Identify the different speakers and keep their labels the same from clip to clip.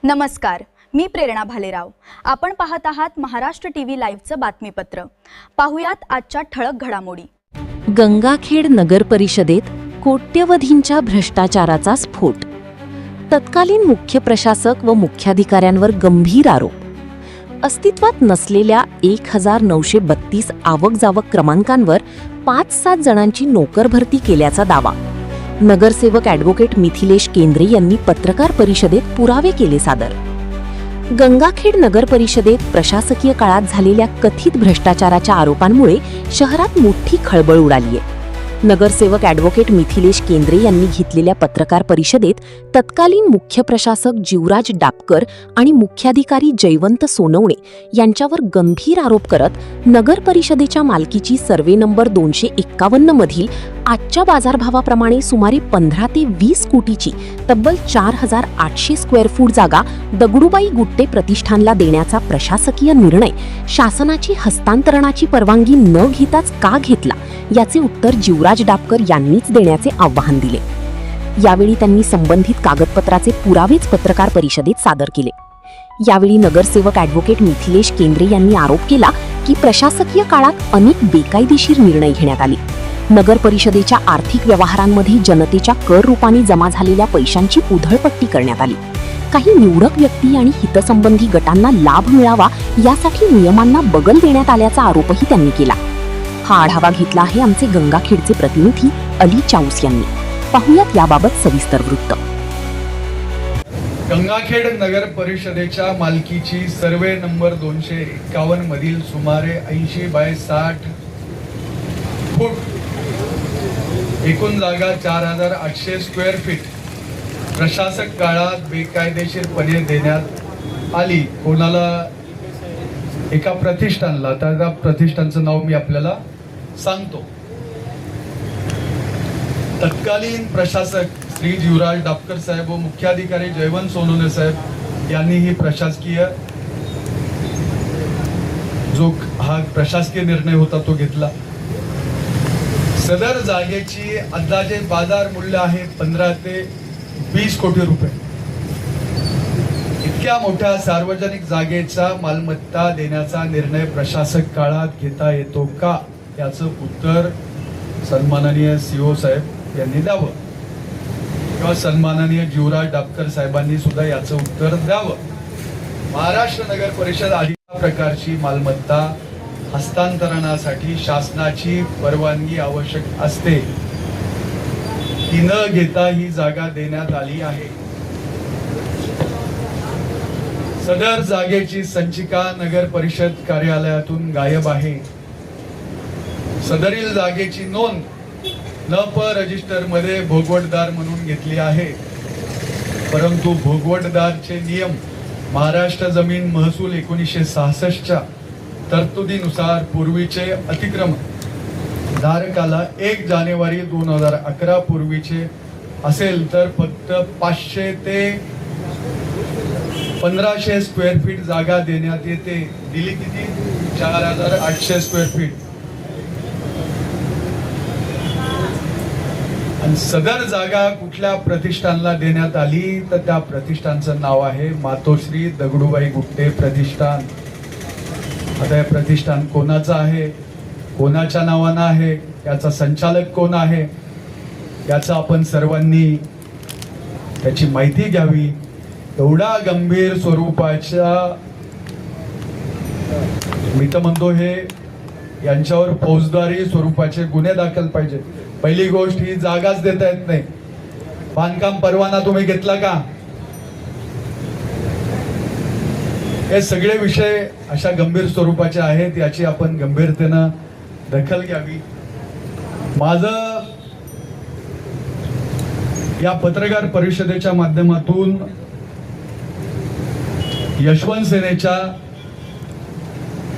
Speaker 1: नमस्कार, मी प्रेरणा भालेराव. आपण पाहत आहात महाराष्ट्र टीव्ही लाईव्हचं बातमीपत्र. पाहुयात आजच्या ठळक घडामोडी.
Speaker 2: गंगाखेड नगर परिषदेत कोट्यवधींच्या भ्रष्टाचाराचा स्फोट. तत्कालीन मुख्य प्रशासक व मुख्याधिकाऱ्यांवर गंभीर आरोप. अस्तित्वात नसलेल्या 1932 आवक जावक क्रमांकांवर 5-7 जणांची नोकर भरती केल्याचा दावा. नगरसेवक ॲडव्होकेट मिथिलेश केंद्रे यांनी पत्रकार परिषदेत पुरावे केले सादर. गंगाखेड नगर परिषदेत प्रशासकीय काळात झालेल्या कथित भ्रष्टाचाराच्या आरोपांमुळे शहरात मोठी खळबळ उडालीये. नगरसेवक ॲडव्होकेट मिथिलेश केंद्रे यांनी घेतलेल्या पत्रकार परिषदेत तत्कालीन मुख्य प्रशासक जीवराज डापकर आणि मुख्याधिकारी जयवंत सोनवणे यांच्यावर गंभीर आरोप करत नगर परिषदेच्या मालकीची सर्वे नंबर 251 मधील आजच्या बाजारभावाप्रमाणे सुमारे 15 ते 20 कोटीची तब्बल 4800 स्क्वेअर फूट जागा दगडूबाई गुट्टे प्रतिष्ठानला देण्याचा प्रशासकीय निर्णय शासनाची हस्तांतरणाची परवानगी न घेताच का घेतला याचे उत्तर जीवराज डापकर यांनीच देण्याचे आवाहन दिले. यावेळी त्यांनी संबंधित कागदपत्राचे पुरावेच पत्रकार परिषदेत सादर केले. यावेळी नगरसेवक ॲडव्होकेट मिथिलेश केंद्रे यांनी आरोप केला की प्रशासकीय काळात अनेक बेकायदेशीर निर्णय घेण्यात आले. नगर परिषदेच्या आर्थिक व्यवहारांमध्ये जनतेच्या कर रूपाने जमा झालेल्या पैशांची उधळपट्टी करण्यात आली. काही निवडक व्यक्ती आणि हितसंबंधी गटांना लाभ मिळावा यासाठी नियमांना बगल देण्यात आल्याचा आरोपही त्यांनी केला. हा आढावा घेतला आहे आमचे गंगाखेडचे प्रतिनिधी अली चाऊस यांनी. पाहुयात याबाबत सविस्तर वृत्त.
Speaker 3: गंगाखेड नगर परिषदेच्या मालकीची सर्वे नंबर 251 मधील सुमारे 80 बाय 60 फूट एकूण जागा 4800 स्क्वेअर फीट प्रशासक काळात बेकायदेशीरपणे देण्यात आली. कोणाला? एका प्रतिष्ठानला. आता त्या प्रतिष्ठानचं नाव मी आपल्याला सांगतो. तत्कालीन प्रशासक श्री जीवराज डापकर साहेब व मुख्याधिकारी जयवंत सोनवणे साहेब यांनी ही प्रशासकीय हा प्रशासकीय निर्णय होता तो घेतला. सदर जागेची अंदाजे बाजार मूल्य आहे 15 ते 20 कोटी रुपये. इतक्या मोठ्या सार्वजनिक जागेचा मालमत्ता देण्याचा निर्णय प्रशासक काळात घेता येतो का याचं उत्तर सन्माननीय सीओ साहेब यांनी द्यावं किंवा सन्माननीय जीवराज डापकर साहेबांनी सुद्धा याचं उत्तर द्यावं. महाराष्ट्र नगर परिषद आदी प्रकारची मालमत्ता हस्तांतरणासाठी शासनाची परवानगी आवश्यक असते. ती न घेता ही जागा देण्यात आली आहे. सदर जागेची संचिका नगर परिषद कार्यालयातून गायब आहे. सदरील जागेची नोंद नप रजिस्टर मध्ये भोगवटदार म्हणून घेतली आहे. परंतु भोगवटदारचे नियम महाराष्ट्र जमीन महसूल 1966च्या तरतुदीनुसार पूर्वीचे अतिक्रमण धारकाला 1 जानेवारी 2011 पूर्वीचे असेल तर फक्त 500 ते 1500 स्क्वेअर फीट जागा देण्यात येते. दिली किती? 4800 स्क्वेअर फीट. आणि सदर जागा कुठल्या प्रतिष्ठानला देण्यात आली तर त्या प्रतिष्ठानचं नाव आहे मातोश्री दगडूबाई गुट्टे प्रतिष्ठान. आता हे प्रतिष्ठान कोणाचं आहे, कोणाच्या नावानं आहे, याचा संचालक कोण आहे याचा आपण सर्वांनी त्याची माहिती घ्यावी. एवढा गंभीर स्वरूपाच्या मी तर म्हणतो हे यांच्यावर फौजदारी स्वरूपाचे गुन्हे दाखल पाहिजे. पहिली गोष्ट ही जागाच देता येत नाही. बांधकाम परवाना तुम्ही घेतला का? हे सगळे विषय अशा गंभीर स्वरूपाचे आहेत, याची आपण गंभीरतेनं दखल घ्यावी. माझं या पत्रकार परिषदेच्या माध्यमातून यशवंत सेनेच्या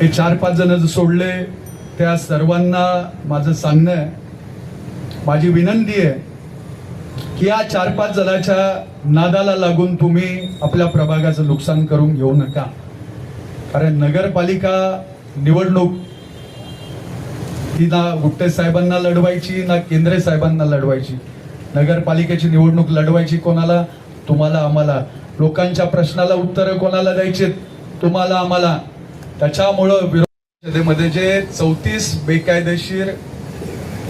Speaker 3: हे 4-5 जण सोडले त्या सर्वांना माझं सांगणं आहे, माझी विनंती आहे की या 4-5 जणांच्या नादाला लागून तुम्ही आपल्या प्रभागाचं नुकसान करून घेऊ नका. कारण नगरपालिका निवडणूक ही ना गुट्टे साहेबांना लढवायची ना केंद्रे साहेबांना लढवायची. नगरपालिकेची निवडणूक लढवायची कोणाला? तुम्हाला, आम्हाला. लोकांच्या प्रश्नाला उत्तरं कोणाला द्यायची, तुम्हाला आम्हाला. त्याच्यामुळं विरोधी परिषदेमध्ये जे 34 बेकायदेशीर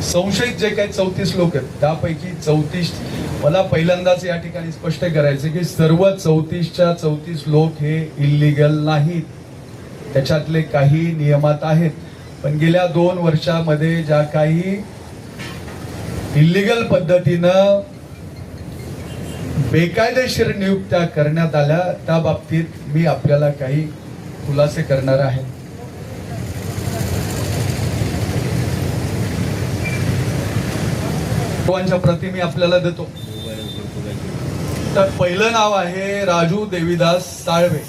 Speaker 3: संशयित जे काही 34 लोक आहेत, त्यापैकी 34, मला पहिल्यांदाच या ठिकाणी स्पष्ट करायचे की सर्व 34च्या 34 लोक हे इल्लीगल नाहीत. त्याच्यातले काही नियमात आहेत, पण गेल्या 2 वर्षामध्ये ज्या काही इल्लीगल पद्धतीनं बेकायदेशीर नियुक्त्या करण्यात आल्या, त्या बाबतीत मी आपल्याला काही खुलासे करणार आहे. सर्वांच्या प्रती मी आपल्याला देतो. तर पहिलं नाव आहे राजू देवीदास साळवे.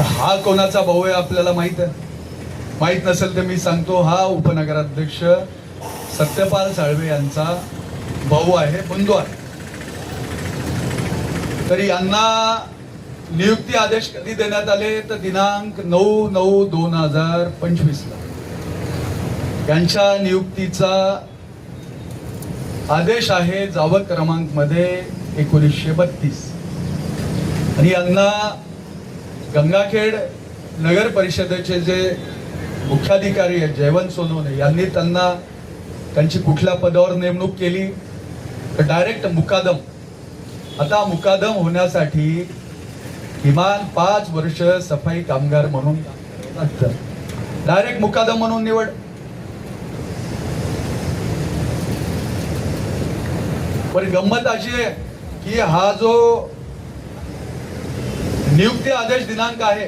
Speaker 3: हा कोणाचा भाऊ आहे आपल्याला माहित आहे? माहित नसेल तर मी सांगतो, हा उपनगराध्यक्ष सत्यपाल साळवे यांचा भाऊ आहे, बंधू आहे. तरी यांना नियुक्ती आदेश कधी देण्यात आले तर दिनांक 9/9/2025 ला यांच्या नियुक्तीचा आदेश आहे जावक क्रमांक मध्ये 1932. आणि यांना गंगाखेड नगर परिषदेचे जे मुख्याधिकारी आहेत जयवंत सोनवणे यांनी त्यांना त्यांची कुठल्या पदावर नेमणूक केली तर डायरेक्ट मुकादम. आता मुकादम होण्यासाठी किमान 5 वर्ष सफाई कामगार म्हणून लागतं. डायरेक्ट मुकादम म्हणून निवड. पण गंमत अशी आहे की हा जो नियुक्ती आदेश दिनांक आहे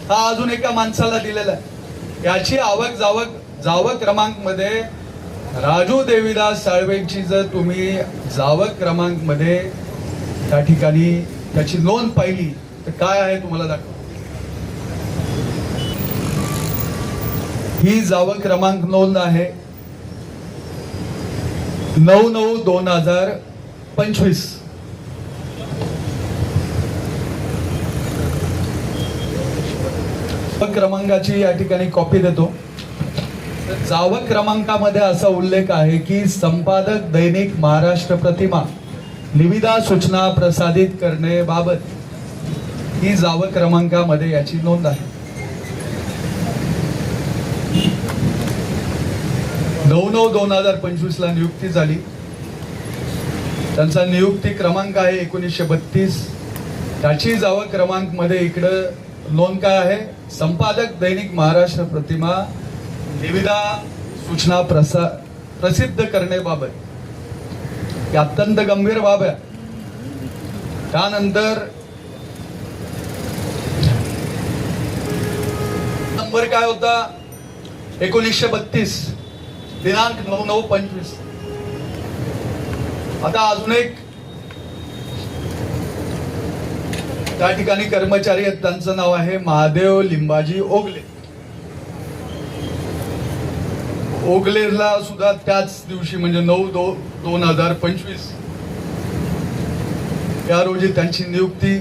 Speaker 3: हा अजून एका माणसाला दिलेला आहे. याची आवक जावक क्रमांक मध्ये राजू देवीदास साळवेंची जर तुम्ही जावक क्रमांक मध्ये त्या ठिकाणी त्याची नोंद पाहिली तर काय आहे तुम्हाला दाखव. ही जावक क्रमांक नोंद आहे 9/9/2025. क्रमांकाची या ठिकाणी कॉपी देतो. जावक क्रमांकामध्ये असा उल्लेख आहे की संपादक दैनिक महाराष्ट्र प्रतिमा निविदा सूचना प्रसारित करण्याबाबत ही जावक क्रमांकामध्ये याची नोंद आहे. 9/9/2025 ला नियुक्ती झाली. त्यांचा नियुक्ती क्रमांक आहे 1932. त्याची जावक क्रमांक मध्ये इकडं नोंद काय आहे, संपादक दैनिक महाराष्ट्र प्रतिमा निविदा सूचना प्रसिद्ध करण्याबाबत. ही अत्यंत गंभीर बाब आहे. त्यानंतर नंबर काय होता 1932 दिनांक 9/9/25. आता अजून एक त्या ठिकाणी कर्मचारी आहेत, त्यांचं नाव आहे महादेव लिंबाजी ओगले. ओगलेला सुद्धा त्याच दिवशी म्हणजे 9/2/2025 या रोजी त्यांची नियुक्ती